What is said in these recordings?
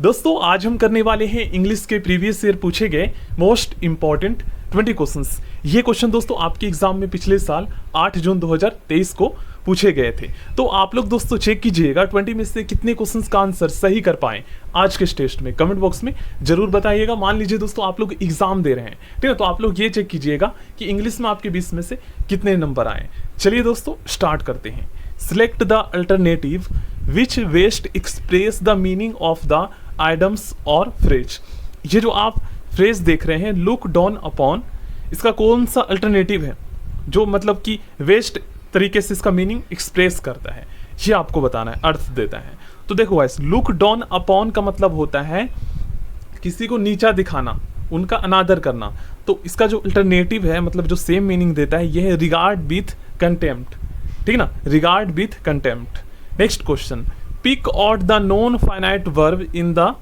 दोस्तों आज हम करने वाले हैं इंग्लिश के प्रीवियस ईयर पूछे गए मोस्ट इंपॉर्टेंट 20 क्वेश्चंस। ये क्वेश्चन दोस्तों आपके एग्जाम में पिछले साल 8 जून 2023 को पूछे गए थे। तो आप लोग दोस्तों चेक कीजिएगा 20 में से कितने क्वेश्चंस का आंसर सही कर पाए आज के इस टेस्ट में। कमेंट बॉक्स में जरूर बताइएगा। मान लीजिए दोस्तों आप लोग एग्जाम दे रहे हैं, ठीक है, तो आप लोग ये चेक कीजिएगा कि इंग्लिश में आपके 20 में से कितने नंबर आए। चलिए दोस्तों स्टार्ट करते हैं। Select the alternative which best express the meaning of the items और फ्रेज। ये जो आप फ्रेज देख रहे हैं लुक डाउन अपॉन, इसका कौन सा अल्टरनेटिव है जो मतलब कि वेस्ट तरीके से इसका मीनिंग एक्सप्रेस करता है, ये आपको बताना है, अर्थ देता है। तो देखो गाइस, लुक डाउन अपॉन का मतलब होता है किसी को नीचा दिखाना, उनका अनादर करना। तो इसका जो अल्टरनेटिव है मतलब जो सेम मीनिंग देता है ये है रिगार्ड विथ कंटेम्प्ट, ठीक ना, regard with contempt. Next question, pick out the non finite verb in the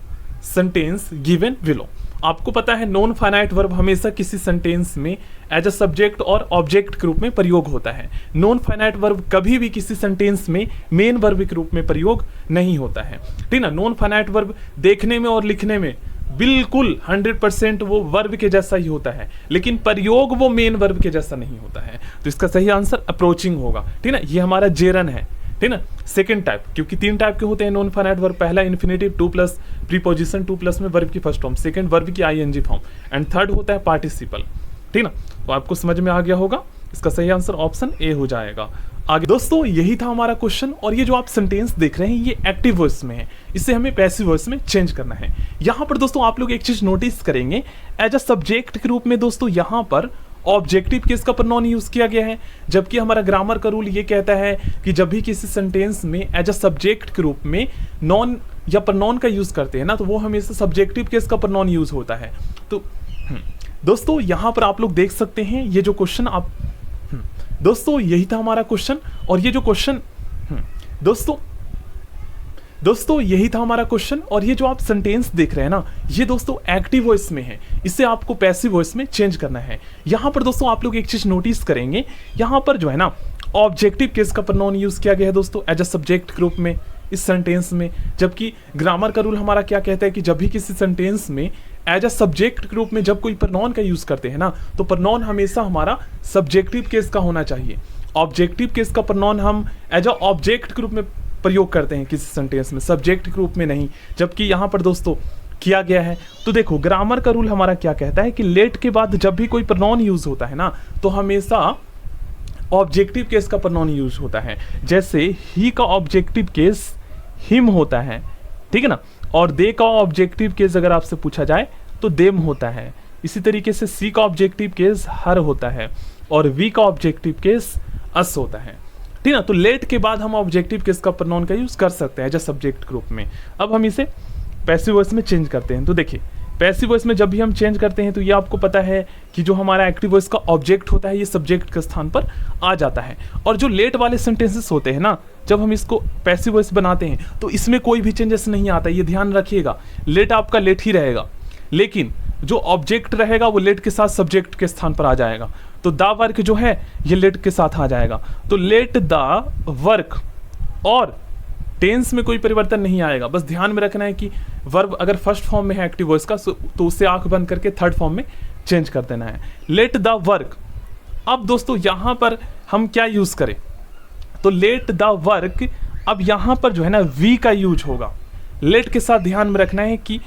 sentence given below. आपको पता है नॉन फाइनाइट वर्ब हमेशा किसी सेंटेंस में एज अ सब्जेक्ट और ऑब्जेक्ट के रूप में प्रयोग होता है। नॉन फाइनाइट वर्ब कभी भी किसी सेंटेंस में मेन वर्ब के रूप में प्रयोग नहीं होता है, ठीक ना। नॉन फाइनाइट वर्ब देखने में और लिखने में बिल्कुल 100% वो वर्ब के जैसा ही होता है, लेकिन प्रयोग वो मेन वर्ब के जैसा नहीं होता है। तो इसका सही आंसर अप्रोचिंग होगा, ठीक ना। ये हमारा जेरन है, ठीक ना। सेकंड टाइप, क्योंकि 3 टाइप के होते हैं नॉन फाइनाइट वर्ब। पहला इन्फिनेटिव 2 प्लस प्रीपोजिशन 2 प्लस में वर्ब की फर्स्ट फॉर्म, सेकंड वर्ब की आईएनजी फॉर्म, एंड थर्ड होता है पार्टिसिपल, ठीक ना। तो आपको समझ में आ गया होगा, इसका सही आंसर ऑप्शन ए हो जाएगा। आगे दोस्तों यही था हमारा क्वेश्चन। और ये जो आप सेंटेंस देख रहे हैं ये एक्टिव वॉइस में है, इसे हमें पैसिव वॉइस में चेंज करना है। यहाँ पर दोस्तों आप लोग एक चीज नोटिस करेंगे, एज अ सब्जेक्ट के रूप में दोस्तों यहाँ पर ऑब्जेक्टिव केस का प्रोनाउन यूज किया गया है, जबकि हमारा ग्रामर का रूल ये कहता है कि जब भी किसी सेंटेंस में एज अ सब्जेक्ट के रूप में नॉन या प्रोनाउन का यूज करते हैं ना, तो वो हमेशा सब्जेक्टिव केस का प्रोनाउन यूज होता है। तो दोस्तों यहाँ पर आप लोग देख सकते हैं ये जो क्वेश्चन आप दोस्तों यही था हमारा क्वेश्चन। और ये जो क्वेश्चन दोस्तों यही था हमारा क्वेश्चन। और ये जो आप सेंटेंस देख रहे हैं ना, ये दोस्तों एक्टिव वॉइस में है, इसे आपको पैसिव वॉइस में चेंज करना है। यहाँ पर दोस्तों आप लोग एक चीज नोटिस करेंगे, यहाँ पर जो है ना ऑब्जेक्टिव केस का प्रोनाउन यूज किया गया है दोस्तों एज अ सब्जेक्ट के रूप में इस सेंटेंस में, जबकि ग्रामर का रूल हमारा क्या कहता है कि जब भी किसी सेंटेंस में एज अ सब्जेक्ट के रूप में जब कोई प्रोनाउन का यूज करते हैं ना, तो प्रोनाउन हमेशा हमारा सब्जेक्टिव केस का होना चाहिए। ऑब्जेक्टिव केस का प्रोनाउन हम एज अ ऑब्जेक्ट के रूप में प्रयोग करते हैं किसी सेंटेंस में, सब्जेक्ट के रूप में नहीं, जबकि यहाँ पर दोस्तों किया गया है। तो देखो ग्रामर का रूल हमारा क्या कहता है कि लेट के बाद जब भी कोई प्रोनाउन यूज होता है ना, तो हमेशा ऑब्जेक्टिव केस का प्रोनाउन यूज होता है। जैसे ही का ऑब्जेक्टिव केस हिम होता है, ठीक है ना, और दे का ऑब्जेक्टिव केस अगर आपसे पूछा जाए तो देम होता है। इसी तरीके से सी का ऑब्जेक्टिव केस हर होता है और वी का ऑब्जेक्टिव केस अस होता है, ठीक ना। तो लेट के बाद हम ऑब्जेक्टिव केस का प्रोनाउन का यूज कर सकते हैं एज अ सब्जेक्ट के रूप में। अब हम इसे पैसिव वॉइस में चेंज करते हैं। तो देखिए पैसिव वॉइस में जब भी हम चेंज करते हैं तो ये आपको पता है कि जो हमारा एक्टिव वॉइस का ऑब्जेक्ट होता है ये सब्जेक्ट के स्थान पर आ जाता है। और जो लेट वाले सेंटेंसेस होते हैं ना, जब हम इसको पैसिव वॉइस बनाते हैं तो इसमें कोई भी चेंजेस नहीं आता, ये ध्यान रखिएगा। लेट आपका लेट ही रहेगा, लेकिन जो ऑब्जेक्ट रहेगा वो लेट के साथ सब्जेक्ट के स्थान पर आ जाएगा। तो द वर्क जो है ये लेट के साथ आ जाएगा। तो लेट द वर्क, और टेंस में कोई परिवर्तन नहीं आएगा। बस ध्यान में रखना है कि वर्ब अगर फर्स्ट फॉर्म में है एक्टिव वॉइस का तो उसे आंख बंद करके थर्ड फॉर्म में चेंज कर देना है, लेट द वर्क। अब दोस्तों यहाँ पर हम क्या यूज करें, तो लेट द वर्क, अब यहाँ पर जो है ना वी का यूज होगा। लेट के साथ ध्यान में रखना है कि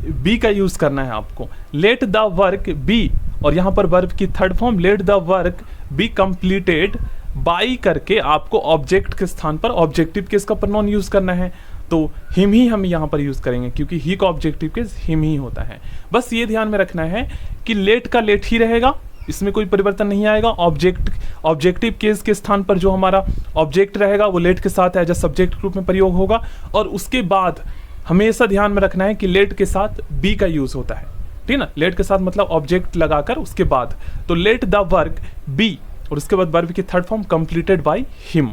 बी का यूज करना है आपको। लेट द वर्क बी, और यहाँ पर वर्ब की third form let the work be completed by करके आपको ऑब्जेक्ट के स्थान पर ऑब्जेक्टिव केस का प्रोनाउन यूज करना है। तो हिम ही हम यहाँ पर यूज करेंगे क्योंकि ही का ऑब्जेक्टिव केस हिम ही होता है। बस ये ध्यान में रखना है कि लेट का लेट ही रहेगा, इसमें कोई परिवर्तन नहीं आएगा। ऑब्जेक्टिव केस के स्थान पर जो हमारा ऑब्जेक्ट रहेगा वो लेट के साथ एज अ सब्जेक्ट के रूप में प्रयोग होगा। और उसके बाद हमेशा ध्यान में रखना है कि लेट के साथ बी का यूज होता है, ठीक ना। लेट के साथ मतलब ऑब्जेक्ट लगाकर उसके बाद, तो लेट द वर्क बी, और उसके बाद वर्ब की third form completed by him.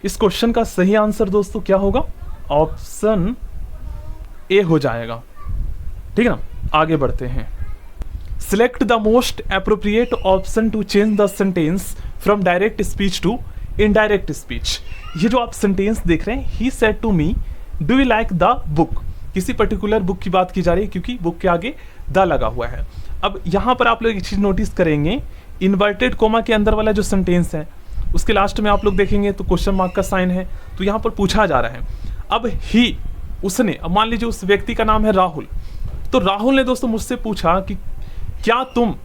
इस क्वेश्चन का सही आंसर दोस्तों क्या होगा, ऑप्शन ए हो जाएगा, ठीक है ना। आगे बढ़ते हैं। Select the most appropriate option to change the sentence from direct speech to indirect speech. ये जो आप सेंटेंस देख रहे हैं, he said to me do you like the book, किसी पर्टिकुलर बुक की बात की जा रही है क्योंकि बुक के आगे द लगा हुआ है। अब यहाँ पर आप लोग एक चीज़ नोटिस करेंगे, इन्वर्टेड कोमा के अंदर वाला जो सेंटेंस है उसके लास्ट में आप लोग देखेंगे तो क्वेश्चन मार्क का साइन है। तो यहाँ पर पूछा जा रहा है, अब ही, उसने, अब मान लीजिए उस व्यक्ति का नाम है राहुल, तो राहुल ने दोस्तों मुझसे पूछा कि क्या तुम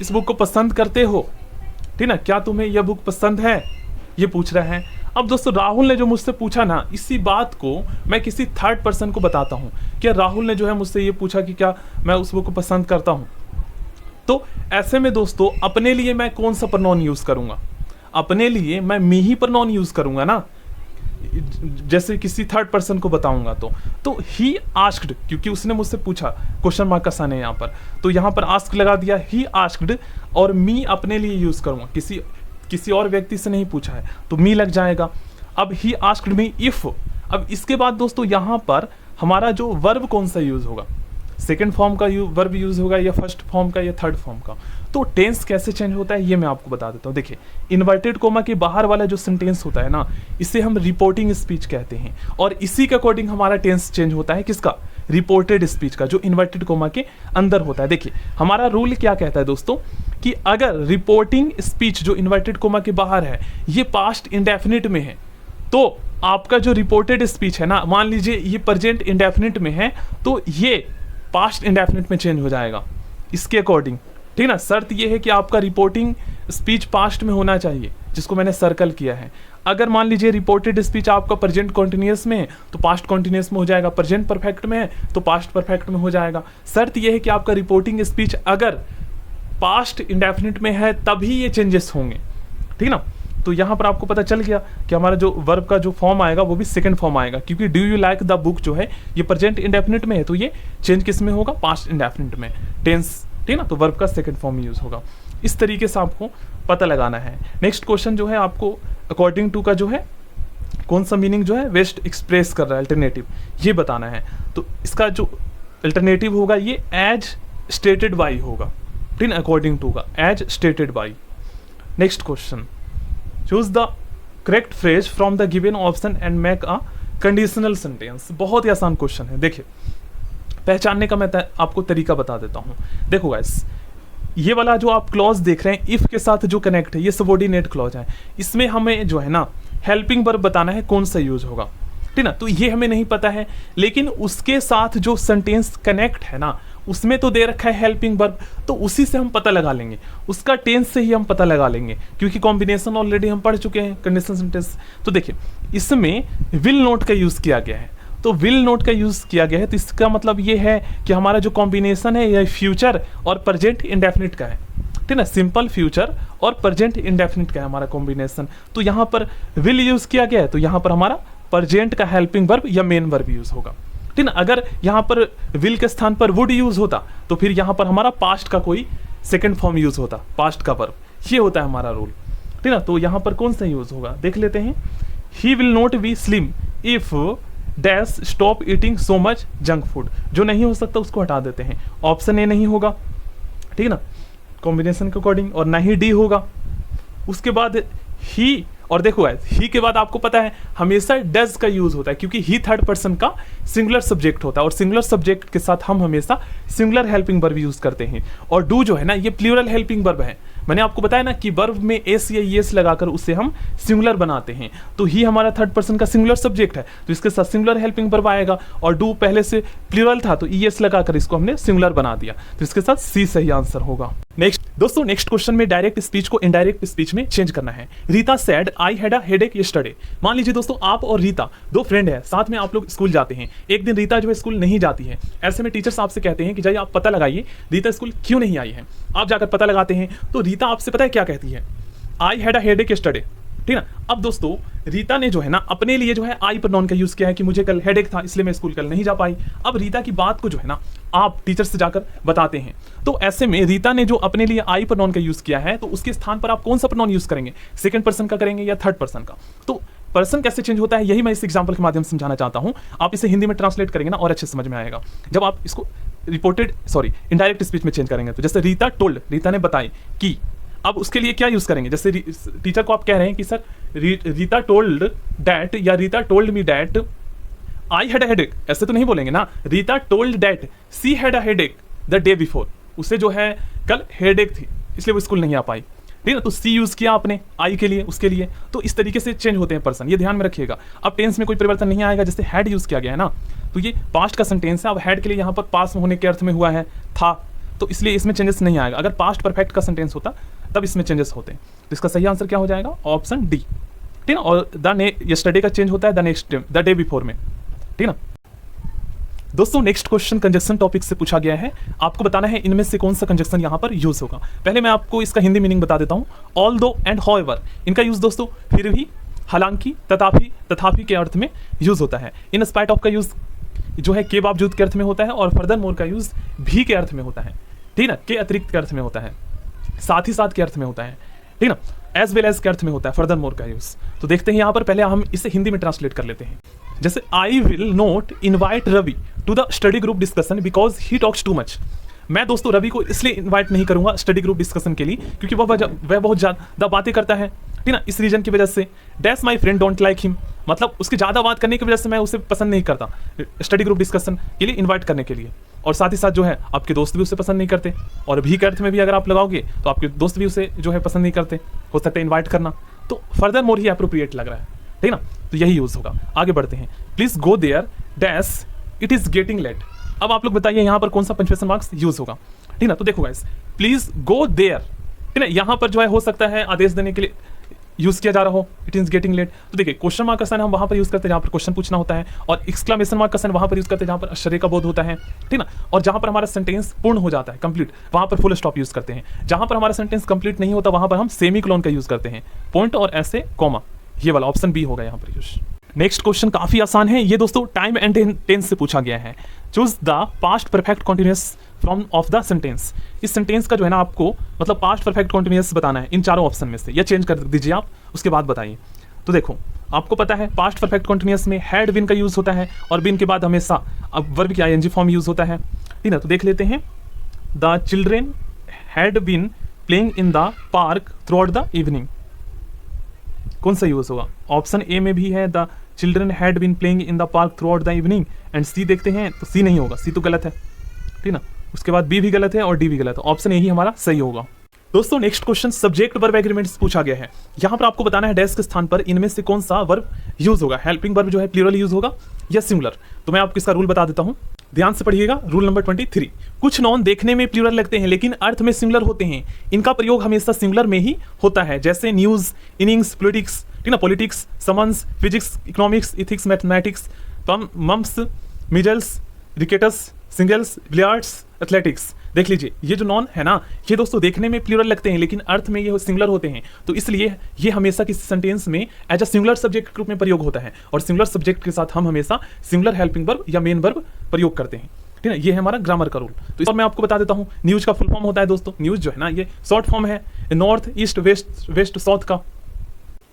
इस बुक को पसंद करते हो, ठीक ना, क्या तुम्हें यह बुक पसंद है, ये पूछ रहा है। अब दोस्तों राहुल ने जो मुझसे पूछा ना, इसी बात को मैं किसी थर्ड पर्सन को बताता हूँ। क्या राहुल ने जो है मुझसे ये पूछा कि क्या मैं उस बुक को पसंद करता हूँ, तो ऐसे में दोस्तों अपने लिए मैं कौन सा प्रोनाउन यूज़ करूँगा, अपने लिए मैं मी ही प्रोनाउन यूज़ करूँगा ना, जैसे किसी थर्ड पर्सन को बताऊंगा तो ही आस्क्ड, क्योंकि उसने मुझसे पूछा, क्वेश्चन मार्क का साइन है यहाँ पर, तो यहाँ पर आस्क लगा दिया, ही आस्क्ड, और मी अपने लिए यूज़ करूँगा, किसी और व्यक्ति से नहीं पूछा है तो मी लग जाएगा। अब ही आस्क्ड मी इफ, अब इसके बाद दोस्तों यहाँ पर हमारा जो वर्ब कौन सा यूज़ होगा, सेकेंड फॉर्म का वर्ब यूज़ होगा या फर्स्ट फॉर्म का या थर्ड फॉर्म का। तो टेंस कैसे चेंज होता है ये मैं आपको बता देता हूँ। देखिए, इन्वर्टेड कोमा के बाहर वाला जो सेंटेंस होता है ना, इसे हम रिपोर्टिंग स्पीच कहते हैं, और इसी के अकॉर्डिंग हमारा टेंस चेंज होता है, किसका, रिपोर्टेड स्पीच का, जो इन्वर्टेड कोमा के अंदर होता है। देखिए हमारा रूल क्या कहता है दोस्तों, कि अगर रिपोर्टिंग स्पीच जो इन्वर्टेड कोमा के बाहर है ये पास्ट इंडेफिनिट में है, तो आपका जो रिपोर्टेड स्पीच है ना, मान लीजिए ये प्रेजेंट इंडेफिनिट में है, तो ये पास्ट इंडेफिनिट में चेंज हो जाएगा इसके अकॉर्डिंग, ठीक ना। शर्त ये है कि आपका रिपोर्टिंग स्पीच पास्ट में होना चाहिए, जिसको मैंने सर्कल किया है। अगर मान लीजिए रिपोर्टेड स्पीच आपका प्रेजेंट कॉन्टिन्यूअस में है तो पास्ट कॉन्टिन्यूअस में हो जाएगा, प्रेजेंट परफेक्ट में है तो पास्ट परफेक्ट में हो जाएगा। शर्त यह है कि आपका रिपोर्टिंग स्पीच अगर पास्ट इंडेफिनिट में है तभी ये चेंजेस होंगे, ठीक ना। तो यहाँ पर आपको पता चल गया कि हमारा जो वर्ब का जो फॉर्म आएगा वो भी सेकंड फॉर्म आएगा, क्योंकि do you like the book जो है ये प्रेजेंट इंडेफिनिट में है, तो ये चेंज किस में होगा, पास्ट इंडेफिनिट में, टेंस, ठीक ना। तो वर्ब का सेकंड फॉर्म यूज होगा। इस तरीके से आपको पता लगाना है। नेक्स्ट क्वेश्चन जो है आपको अकॉर्डिंग टू का जो है कौन सा मीनिंग जो है वेस्ट एक्सप्रेस कर रहा है, अल्टरनेटिव, ये बताना है। तो इसका जो अल्टरनेटिव होगा ये एज स्टेटेड बाई होगा, ठीक ना, अकॉर्डिंग टू का as stated by. Next question, choose the correct phrase from the given option and make a conditional sentence. बहुत ही आसान क्वेश्चन है। देखिए पहचानने का मैं आपको तरीका बता देता हूँ। देखो गाइस, ये वाला जो आप क्लॉज देख रहे हैं इफ के साथ जो कनेक्ट है, ये सबऑर्डिनेट क्लॉज है। इसमें हमें जो है ना हेल्पिंग वर्ब बताना है कौन सा यूज होगा, ठीक ना। तो ये हमें नहीं पता है, लेकिन उसके साथ जो सेंटेंस कनेक्ट है ना उसमें तो दे रखा है हेल्पिंग वर्ब, तो उसी से हम पता लगा लेंगे, उसका टेंस से ही हम पता लगा लेंगे, क्योंकि कॉम्बिनेशन ऑलरेडी हम पढ़ चुके हैं कंडीशनल सेंटेंस। तो देखिए इसमें विल नोट का यूज किया गया है, तो विल नोट का यूज किया गया है, तो इसका मतलब ये है कि हमारा जो कॉम्बिनेशन है यह फ्यूचर और प्रेजेंट इंडेफिनिट का है, ठीक है, सिंपल फ्यूचर और प्रेजेंट इंडेफिनिट का है हमारा कॉम्बिनेशन। तो यहाँ पर विल यूज किया गया है, तो यहाँ पर हमारा प्रेजेंट का हेल्पिंग वर्ब या मेन वर्ब यूज होगा, ठीक ना। अगर यहाँ पर विल के स्थान पर वुड यूज होता तो फिर यहाँ पर हमारा पास्ट का कोई सेकंड फॉर्म यूज होता, पास्ट का वर्ब, ये होता है हमारा रूल, ठीक ना। तो यहाँ पर कौन सा यूज होगा देख लेते हैं। He will not be slim if dash stop eating so much junk food, जो नहीं हो सकता उसको हटा देते हैं। ऑप्शन ए नहीं होगा, ठीक ना, कॉम्बिनेशन के अकॉर्डिंग, और ना ही डी होगा। उसके बाद ही, और देखो ही के बाद आपको पता है हमेशा डज का यूज होता है, क्योंकि ही थर्ड पर्सन का सिंगुलर सब्जेक्ट होता है, और सिंगुलर सब्जेक्ट के साथ हम हमेशा सिंगुलर हेल्पिंग वर्ब यूज करते हैं। और डू जो है ना ये प्लूरल हेल्पिंग वर्ब है। मैंने आपको बताया ना कि वर्ब में एस या ईएस लगाकर उसे हम सिंगुलर बनाते हैं, तो ही हमारा थर्ड पर्सन का सिंगुलर सब्जेक्ट है, तो इसके साथ सिंगुलर हेल्पिंग वर्ब आएगा। और डू पहले से प्लूरल था तो ईएस लगाकर इसको हमने सिंगुलर बना दिया, तो इसके साथ सी सही आंसर होगा। नेक्स्ट दोस्तों, नेक्स्ट क्वेश्चन में डायरेक्ट स्पीच को इनडायरेक्ट स्पीच में चेंज करना है। Rita said I had a headache yesterday. मान लीजिए दोस्तों आप और रीता दो फ्रेंड है, साथ में आप लोग स्कूल जाते हैं। एक दिन रीता जो है स्कूल नहीं जाती है, ऐसे में टीचर्स आपसे कहते हैं कि जाइए आप पता लगाइए रीता स्कूल क्यों नहीं आई है। आप जाकर पता लगाते हैं तो रीता आपसे पता है क्या कहती है, I had a headache yesterday, ठीक ना। अब दोस्तों रीता ने जो है ना अपने लिए जो है आई प्रोनाउन का यूज किया है कि मुझे कल हेडेक था इसलिए मैं स्कूल कल नहीं जा पाई। अब रीता की बात को जो है ना आप टीचर से जाकर बताते हैं, तो ऐसे में रीता ने जो अपने लिए आई प्रोनाउन का यूज किया है, तो उसके स्थान पर आप कौन सा प्रोनाउन यूज करेंगे, सेकंड पर्सन का करेंगे या थर्ड पर्सन का। तो पर्सन कैसे चेंज होता है यही मैं इस एग्जांपल के माध्यम से समझाना चाहता हूं। आप इसे हिंदी में ट्रांसलेट करेंगे ना और अच्छे समझ में आएगा जब आप इसको इनडायरेक्ट स्पीच में चेंज करेंगे। तो जैसे रीता टोल्ड, रीता ने बताई कि, अब उसके लिए क्या यूज करेंगे, जैसे टीचर को आप कह रहे हैं कि सर रीता टोल्ड डैट या Rita told me that I had a headache, ऐसे तो नहीं बोलेंगे ना। Rita told that she had a headache the day before, उसे जो है कल हेडेक थी इसलिए वो स्कूल नहीं आ पाई, ठीक है ना। तो सी यूज किया आपने आई के लिए, उसके लिए, तो इस तरीके से चेंज होते हैं पर्सन, ये ध्यान में रखिएगा। अब टेंस में कोई परिवर्तन नहीं आएगा, जैसे हैड यूज किया गया है ना, तो ये पास्ट का सेंटेंस है। अब हैड के लिए यहाँ पर पास होने के अर्थ में हुआ है था, तो इसलिए इसमें चेंजेस नहीं आएगा। अगर पास्ट परफेक्ट का सेंटेंस होता तब इसमें चेंजेस होते हैं। तो इसका सही आंसर क्या हो जाएगा, ऑप्शन डी, ठीक है ना। और यस्टरडे का चेंज होता है the next day, the day before में, ठीक है ना। दोस्तों नेक्स्ट क्वेश्चन कंजक्शन टॉपिक से पूछा गया है। आपको बताना है इनमें से कौन सा कंजक्शन यहाँ पर यूज होगा। पहले मैं आपको इसका हिंदी मीनिंग बता देता हूँ। ऑल दो एंड हाउएवर, इनका यूज दोस्तों फिर भी, हालांकि, तथापि के अर्थ में यूज होता है। इन स्पाइट ऑफ का यूज जो है के बावजूद के अर्थ में होता है, और फर्दर मोर का यूज भी के अर्थ में होता है, ठीक है ना, के अतिरिक्त के अर्थ में होता है, साथ ही साथ के अर्थ में होता है, ठीक है ना, एज वेल एज के अर्थ में होता है फर्दर मोर का यूज। तो देखते हैं यहाँ पर, पहले हम इसे हिंदी में ट्रांसलेट कर लेते हैं। जैसे I will not invite Ravi to the study group discussion because he talks too much. मैं दोस्तों रवि को इसलिए इनवाइट नहीं करूंगा स्टडी ग्रुप डिस्कशन के लिए क्योंकि वह बहुत ज़्यादा बातें करता है, ठीक ना, इस रीजन की वजह से। Dash my friend don't like him, मतलब उसकी ज़्यादा बात करने की वजह से मैं उसे पसंद नहीं करता स्टडी ग्रुप डिस्कशन के लिए इन्वाइट करने के लिए। और साथ ही साथ जो है आपके दोस्त भी उसे पसंद नहीं करते, और भी के अर्थ में भी अगर आप लगाओगे तो आपके दोस्त भी उसे जो है पसंद नहीं करते, हो सकता है इन्वाइट करना, तो फर्दर मोर ही अप्रोप्रिएट लग रहा है, ठीक ना। तो यही यूज होगा। आगे बढ़ते हैं। Please go there dash it is getting late. अब आप लोग बताइए यहाँ पर कौन सा पंक्चुएशन मार्क्स यूज होगा, ठीक ना। तो देखो गाइस, प्लीज गो देयर, ठीक ना, यहाँ पर जो है हो सकता है आदेश देने के लिए यूज किया जा रहा हो, इट इज गेटिंग लेट। तो देखिए क्वेश्चन मार्क का साइन हम वहां पर यूज करते हैं जहां पर क्वेश्चन पूछना होता है, और एक्सक्लेमेशन मार्क का साइन वहां पर यूज करते हैं जहां पर आश्चर्य का बोध होता है, ठीक ना। और जहां पर हमारा सेंटेंस पूर्ण हो जाता है, कंप्लीट, वहां पर फुल स्टॉप यूज करते हैं। जहां पर हमारा सेंटेंस कंप्लीट नहीं होता वहां पर हम सेमीकोलन का यूज करते हैं, पॉइंट और ऐसे कॉमा, ये वाला ऑप्शन बी होगा यहाँ पर यूज। नेक्स्ट क्वेश्चन काफी आसान है ये दोस्तों, टाइम एंड टेंस से पूछा गया है। Choose the past perfect continuous from of the sentence. इस सेंटेंस का जो है ना आपको मतलब पास्ट परफेक्ट कॉन्टिन्यूअस बताना है इन चारों ऑप्शन में से, या चेंज कर दीजिए आप, उसके बाद बताइए। तो देखो आपको पता है पास्ट परफेक्ट कॉन्टिन्यूअस में हैड बीन का यूज होता है, और बीन के बाद हमेशा अब वर्ब की आईएनजी फॉर्म यूज होता है, ठीक है। तो देख लेते हैं, the children had been playing in the park throughout the evening, कौन सा यूज होगा। ऑप्शन ए में भी है the children had been playing in the park throughout the evening, and C देखते हैं तो सी नहीं होगा, सी तो गलत है, ठीक ना। उसके बाद बी भी गलत है और डी भी गलत है, ऑप्शन ए ही हमारा सही होगा। दोस्तों next question subject verb agreements पूछा गया है। यहाँ पर आपको बताना है डैश के स्थान पर इनमें से कौन सा वर्ब यूज होगा, हेल्पिंग वर्ब जो है प्लूरल यूज होगा या सिंगुलर। तो मैं आपको इसका रूल बता देता हूँ, ध्यान से पढ़िएगा। रूल नंबर 23, कुछ नॉन देखने में प्लूरल लगते हैं लेकिन अर्थ में सिंगुलर होते हैं, इनका प्रयोग हमेशा सिंगुलर में ही होता है, जैसे न्यूज, इनिंग्स, पॉलिटिक्स, ठीक ना, politics, summons, physics, economics, ethics, mathematics, mumps, measles, rickets, singles, billiards, athletics. देख लीजिए ये जो नॉन है ना, ये दोस्तों देखने में प्लूरल लगते हैं लेकिन अर्थ में ये सिंगुलर होते हैं, तो इसलिए ये हमेशा किसी सेंटेंस में एज अ सिंगुलर सब्जेक्ट के रूप में प्रयोग होता है, और सिंगुलर सब्जेक्ट के साथ हम हमेशा सिंगुलर हेल्पिंग वर्ब या मेन वर्ब प्रयोग करते हैं, ठीक है। ये है हमारा ग्रामर का रूल। तो इस पर मैं आपको बता देता हूँ, न्यूज का फुल फॉर्म होता है दोस्तों, न्यूज जो है ना ये शॉर्ट फॉर्म है नॉर्थ, ईस्ट, वेस्ट, साउथ का।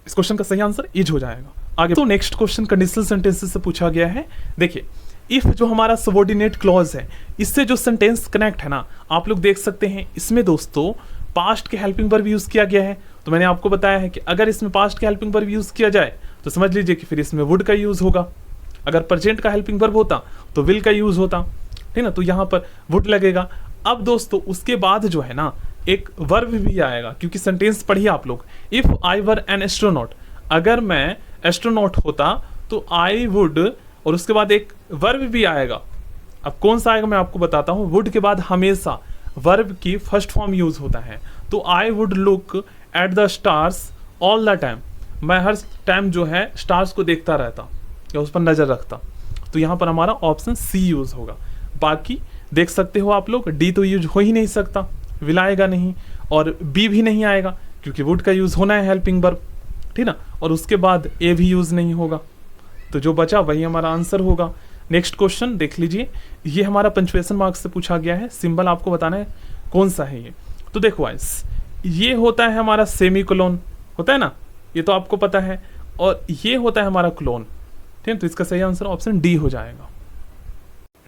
इस क्वेश्चन का सही आंसर इज हो जाएगा। आगे तो नेक्स्ट क्वेश्चन कंडीशनल सेंटेंसेस से पूछा गया है। देखिए इफ जो हमारा सबऑर्डिनेट क्लॉज है, इससे जो सेंटेंस कनेक्ट है ना, आप लोग देख सकते हैं इसमें दोस्तों पास्ट के हेल्पिंग वर्ब यूज किया गया है। तो मैंने आपको बताया है कि अगर इसमें पास्ट के हेल्पिंग वर्ब यूज किया जाए तो समझ लीजिए कि फिर इसमें वुड का यूज होगा। अगर प्रेजेंट का हेल्पिंग वर्ब होता तो विल का यूज होता, ठीक ना, तो यहाँ पर वुड लगेगा। अब दोस्तों उसके बाद जो है ना एक वर्ब भी आएगा, क्योंकि सेंटेंस पढ़िए आप लोग, if I were an astronaut, अगर मैं एस्ट्रोनॉट होता तो आई वुड, और उसके बाद एक वर्ब भी आएगा। अब कौन सा आएगा मैं आपको बताता हूँ। वुड के बाद हमेशा वर्ब की फर्स्ट फॉर्म यूज होता है, तो I would look at the stars all the time, मैं हर टाइम जो है स्टार्स को देखता रहता या उस पर नजर रखता, तो यहाँ पर हमारा ऑप्शन सी यूज होगा। बाकी देख सकते हो आप लोग, डी तो यूज हो ही नहीं सकता, विल आएगा नहीं, और बी भी नहीं आएगा क्योंकि वुड का यूज होना है हेल्पिंग वर्ब, ठीक ना, और उसके बाद ए भी यूज नहीं होगा, तो जो बचा वही हमारा आंसर होगा। नेक्स्ट क्वेश्चन देख लीजिए, ये हमारा पंचुएशन मार्क्स से पूछा गया है। सिंबल आपको बताना है कौन सा है ये। तो देखो गाइस, ये होता है हमारा सेमीकोलन, होता है ना, ये तो आपको पता है, और ये होता है हमारा क्लोन, ठीक है। तो इसका सही आंसर ऑप्शन डी हो जाएगा।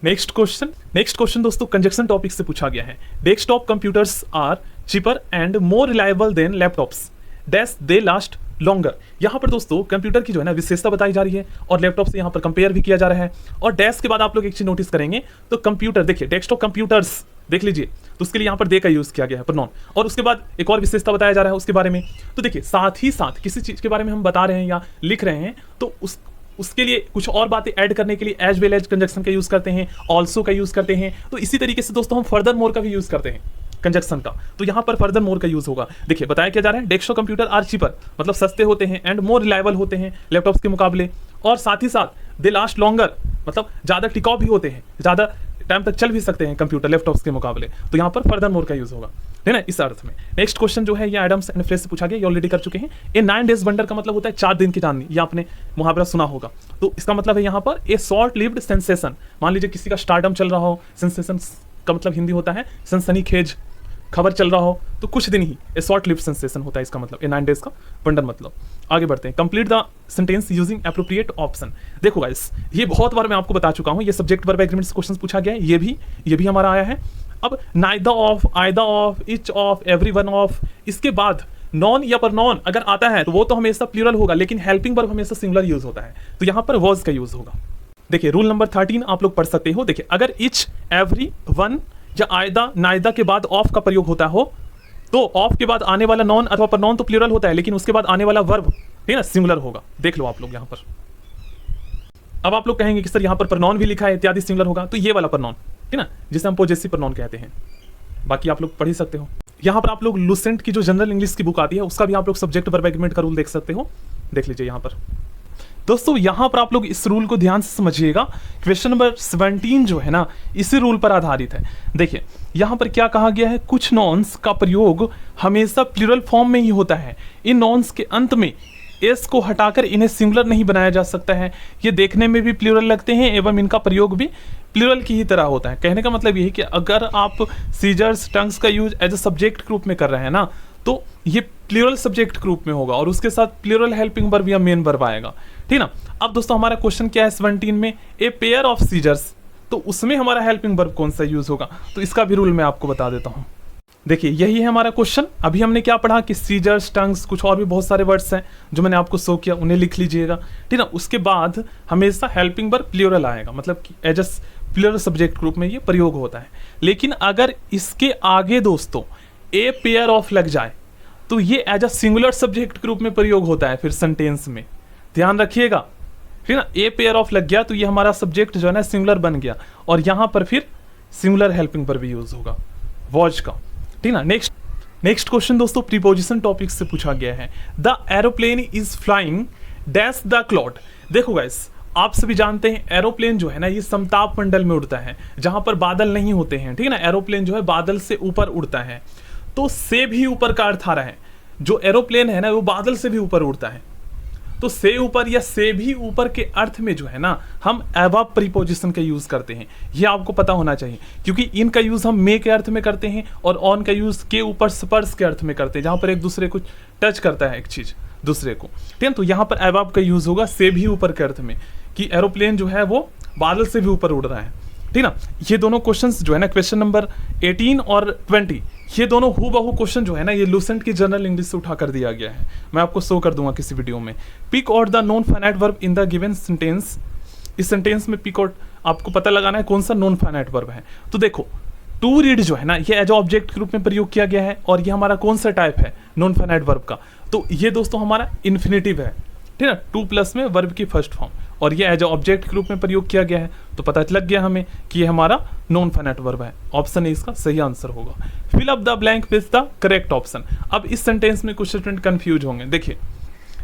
नेक्स्ट क्वेश्चन दोस्तों कंजक्शन टॉपिक से पूछा गया है। Desktop computers are cheaper and more reliable than laptops. Dash they last longer. यहाँ पर दोस्तों कंप्यूटर की जो है ना विशेषता बताई जा रही है और लैपटॉप से यहाँ पर कंपेयर भी किया जा रहा है। और डैश के बाद आप लोग एक चीज नोटिस करेंगे तो कंप्यूटर, देखिए डेस्कटॉप कंप्यूटर्स देख लीजिए, तो उसके लिए यहाँ पर दे का यूज किया गया है, प्रोनाउन। और उसके बाद एक और विशेषता बताया जा रहा है उसके बारे में। तो देखिए साथ ही साथ किसी चीज के बारे में हम बता रहे हैं या लिख रहे हैं तो उसके लिए कुछ और बातें ऐड करने के लिए एज वेल एज कंजक्शन का यूज करते हैं, ऑल्सो का यूज करते हैं। तो इसी तरीके से दोस्तों हम फर्दर मोर का भी यूज करते हैं कंजक्शन का। तो यहाँ पर फर्दर मोर का यूज होगा। देखिए बताया क्या जा रहा है, डेस्कटॉप कंप्यूटर आर चीपर, मतलब सस्ते होते हैं एंड मोर रिलायबल होते हैं लैपटॉप्स के मुकाबले। और साथ ही साथ दे लास्ट लॉन्गर, मतलब ज्यादा टिकाऊ भी होते हैं, ज्यादा टाइम तक चल भी सकते हैं कंप्यूटर लैपटॉप्स के मुकाबले। तो यहाँ पर फर्दर मोर का यूज होगा, है ना, इस अर्थ में। नेक्स्ट क्वेश्चन जो है ये एडम्स एंड फ्रेश से पूछा गया, ये ऑलरेडी कर चुके हैं। ये 9 डेज वंडर का मतलब होता है 4 दिन की चांदनी, ये आपने मुहावरा सुना होगा। तो इसका मतलब है यहाँ पर ए शॉर्ट लिव्ड सेंसेशन। मान लीजिए किसी का स्टारडम चल रहा हो, सेंसेशन का मतलब हिंदी होता है सनसनीखेज, खबर चल रहा हो, तो कुछ दिन ही ए शॉर्ट लिव्ड सेंसेशन होता है इसका मतलब, ए 9 डेज का वंडर मतलब। आगे बढ़ते हैं, complete the sentence using appropriate option. देखो गाइस ये बहुत बार मैं आपको बता चुका हूं, ये सब्जेक्ट वर्ब एग्रीमेंट से क्वेश्चन पूछा गया है, ये भी हमारा आया है। अब neither of, either of, each of, every one of, इसके बाद नॉन या प्रोनाउन अगर आता है तो वो तो हमेशा प्लूरल होगा, लेकिन हेल्पिंग वर्ब हमेशा सिंगुलर यूज होता है, तो यहाँ पर वॉज का यूज होगा। देखिए रूल नंबर 13 आप लोग पढ़ सकते हो। देखिए अगर इच, एवरी वन या आयदा, नाइदा के बाद ऑफ का प्रयोग होता हो तो ऑफ के बाद आने वाला नॉन अथवा प्रोनाउन तो प्लूरल होता है, लेकिन उसके बाद आने वाला वर्ब है ना सिंगुलर होगा। देख लो आप लोग यहाँ पर। अब आप लोग कहेंगे कि सर यहाँ पर प्रोनाउन भी लिखा है इत्यादि सिंगुलर होगा, तो ये वाला प्रोनाउन है ना जिसे हम पॉजेसिव प्रोनाउन कहते हैं। बाकी आप लोग पढ़ ही सकते हो। यहाँ पर आप लोग लुसेंट की जो जनरल इंग्लिश की बुक आती है उसका भी आप लोग सब्जेक्ट वर्ब एग्रीमेंट का रूल देख सकते हो, देख लीजिए यहाँ पर। दोस्तों यहाँ पर आप लोग इस रूल को ध्यान से समझिएगा। क्वेश्चन नंबर 17 जो है ना इसी रूल पर आधारित है। देखिए यहाँ पर क्या कहा गया है, कुछ नॉन्स का प्रयोग हमेशा प्लूरल फॉर्म में ही होता है। इन नॉन्स के अंत में एस को हटाकर इन्हें सिंगुलर नहीं बनाया जा सकता है। ये देखने में भी प्लूरल लगते हैं एवं इनका प्रयोग भी प्लूरल की ही तरह होता है। कहने का मतलब ये है कि अगर आप सीजर्स, टंग्स का use as a subject group में कर रहे हैं ना तो ये प्लूरल सब्जेक्ट ग्रुप में होगा और उसके साथ प्लूरल हेल्पिंग वर्ब या मेन वर्ब आएगा, ठीक ना। अब दोस्तों हमारा क्वेश्चन क्या है 17 में, ए पेयर ऑफ सीजर्स, तो उसमें हमारा हेल्पिंग वर्ब कौन सा यूज होगा, तो इसका भी रूल मैं आपको बता देता हूं। देखिए यही है हमारा क्वेश्चन। अभी हमने क्या पढ़ा कि सीजर्स, टंग्स, कुछ और भी बहुत सारे वर्ड्स हैं जो मैंने आपको शो किया, उन्हें लिख लीजिएगा, ठीक ना। उसके बाद हमेशा हेल्पिंग वर्ब प्लूरल आएगा, मतलब कि as a plural subject group में ये प्रयोग होता है। लेकिन अगर इसके आगे दोस्तों ए पेयर ऑफ लग जाए तो ये as a singular subject group में प्रयोग होता है फिर सेंटेंस में, ध्यान रखिएगा, ठीक ना। ए पेयर ऑफ लग गया तो ये हमारा सब्जेक्ट जो है ना सिंगुलर बन गया और यहाँ पर फिर सिंगुलर हेल्पिंग वर्ब भी यूज होगा वॉच का, ठीक ना। नेक्स्ट क्वेश्चन दोस्तों प्रीपोजिशन टॉपिक से पूछा गया है। The aeroplane is flying dash the cloud. देखो गाइस आप सभी जानते हैं एरोप्लेन जो है ना ये समताप मंडल में उड़ता है जहां पर बादल नहीं होते हैं, ठीक है ना। एरोप्लेन जो है बादल से ऊपर उड़ता है, तो से भी ऊपर का अर्थ आ रहा है। जो एरोप्लेन है ना वो बादल से भी ऊपर उड़ता है, तो से ऊपर या से भी ऊपर के अर्थ में जो है ना हम अबव प्रीपोजिशन का यूज करते हैं। ये आपको पता होना चाहिए क्योंकि इनका यूज हम मे के अर्थ में करते हैं और ऑन का यूज के ऊपर स्पर्श के अर्थ में करते हैं, जहां पर एक दूसरे को टच करता है एक चीज दूसरे को, ठीक है। तो यहाँ पर अबव का यूज होगा से भी ऊपर के अर्थ में कि एरोप्लेन जो है वो बादल से भी ऊपर उड़ रहा है, ठीक ना। ये दोनों क्वेश्चंस जो है ना क्वेश्चन नंबर 18 और 20 ये दोनों हूबहू क्वेश्चन जो है ना ये लुसेंट की जनरल इंग्लिश से उठा कर दिया गया है। मैं आपको शो कर दूंगा किसी वीडियो में। Pick out the non finite verb in the given sentence. इस सेंटेंस में पिक आउट आपको पता लगाना है कौन सा नॉन फाइनाइट वर्ब है। तो देखो टू रीड जो है ना ये एज ऑब्जेक्ट के रूप में प्रयोग किया गया है और ये हमारा कौन सा टाइप है नॉन फाइनाइट वर्ब का, तो ये दोस्तों हमारा इन्फिनेटिव है, ठीक है। 2 प्लस में वर्ब की फर्स्ट फॉर्म और ये एज ऑब्जेक्ट के रूप में प्रयोग किया गया है, तो पता लग गया हमें कि ये हमारा नॉन फाइनाइट वर्ब है। ऑप्शन ए इसका सही आंसर होगा। Fill up the blank with the correct option. अब इस सेंटेंस में कुछ स्टूडेंट कंफ्यूज होंगे। देखिए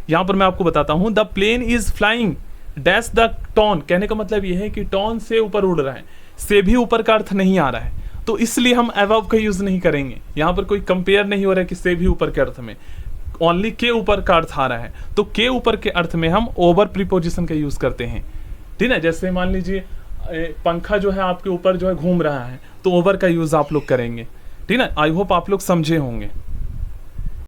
यहाँ पर मैं आपको बताता हूँ, the plane is flying dash the town. कहने का मतलब ये है कि टॉन से ऊपर उड़ रहा है, से भी ऊपर का अर्थ नहीं आ रहा है, तो इसलिए हम अबव का यूज नहीं करेंगे। यहाँ पर कोई कंपेयर नहीं हो रहा है कि से भी ऊपर के अर्थ में, ओनली के ऊपर का अर्थ आ रहा है, तो के ऊपर के अर्थ में हम ओवर प्रीपोजिशन का यूज करते हैं, ठीक है। जैसे मान लीजिए पंखा जो है आपके ऊपर जो है घूम रहा है, तो ओवर का यूज आप लोग करेंगे, ठीक है। आई होप आप लोग समझे होंगे।